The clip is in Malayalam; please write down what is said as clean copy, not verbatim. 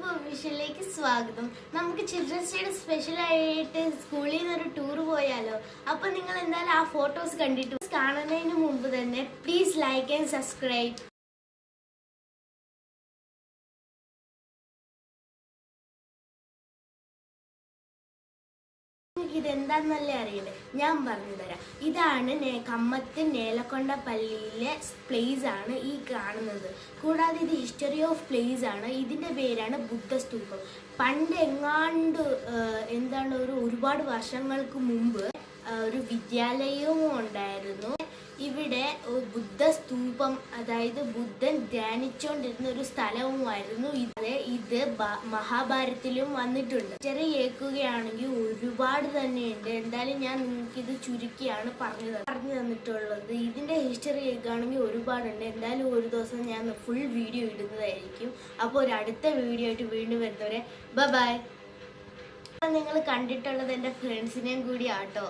യൂട്യൂബ് ഒഫീഷ്യലിലേക്ക് സ്വാഗതം. നമുക്ക് ചിൽഡ്രൻസ് ഡേയുടെ സ്പെഷ്യൽ ആയിട്ട് സ്കൂളിൽ നിന്ന് ഒരു ടൂർ പോയാലോ? അപ്പൊ നിങ്ങൾ എന്തായാലും ആ ഫോട്ടോസ് കണ്ടിട്ട് കാണുന്നതിന് മുമ്പ് തന്നെ പ്ലീസ് ലൈക്ക് ആൻഡ് സബ്സ്ക്രൈബ്. ഇതെന്താന്നല്ലേ അറിയണ്ടേ? ഞാൻ പറഞ്ഞു തരാം. ഇതാണ് കമ്മത്ത് നേലക്കൊണ്ട പള്ളിയിലെ പ്ലേസ് ആണ് ഈ കാണുന്നത്. കൂടാതെ ഇത് ഹിസ്റ്ററി ഓഫ് പ്ലേസ് ആണ്. ഇതിന്റെ പേരാണ് ബുദ്ധസ്തൂപം. പണ്ട് എങ്ങാണ്ട് ഒരുപാട് വർഷങ്ങൾക്ക് മുമ്പ് ഒരു വിദ്യാലയവും ഉണ്ടായിരുന്നു. ഇവിടെ ബുദ്ധസ്തൂപം, അതായത് ബുദ്ധൻ ധ്യാനിച്ചുകൊണ്ടിരുന്ന ഒരു സ്ഥലവുമായിരുന്നു ഇത് മഹാഭാരതത്തിലും വന്നിട്ടുണ്ട്. ചെറിയ കേൾക്കുകയാണെങ്കിൽ ഒരുപാട് തന്നെയുണ്ട്. എന്തായാലും ഞാൻ നിങ്ങൾക്ക് ഇത് ചുരുക്കിയാണ് പറഞ്ഞു തന്നിട്ടുള്ളത്. ഇതിന്റെ ഹിസ്റ്ററി കേൾക്കുകയാണെങ്കിൽ ഒരുപാടുണ്ട്. എന്തായാലും ഒരു ദിവസം ഞാൻ ഫുൾ വീഡിയോ ഇടുന്നതായിരിക്കും. അപ്പോൾ ഒരു അടുത്ത വീഡിയോ ആയിട്ട് വീണ്ടും വരുന്നവരെ ബൈ. നിങ്ങൾ കണ്ടിട്ടുള്ളത് എൻ്റെ ഫ്രണ്ട്സിനെയും കൂടി ആട്ടോ.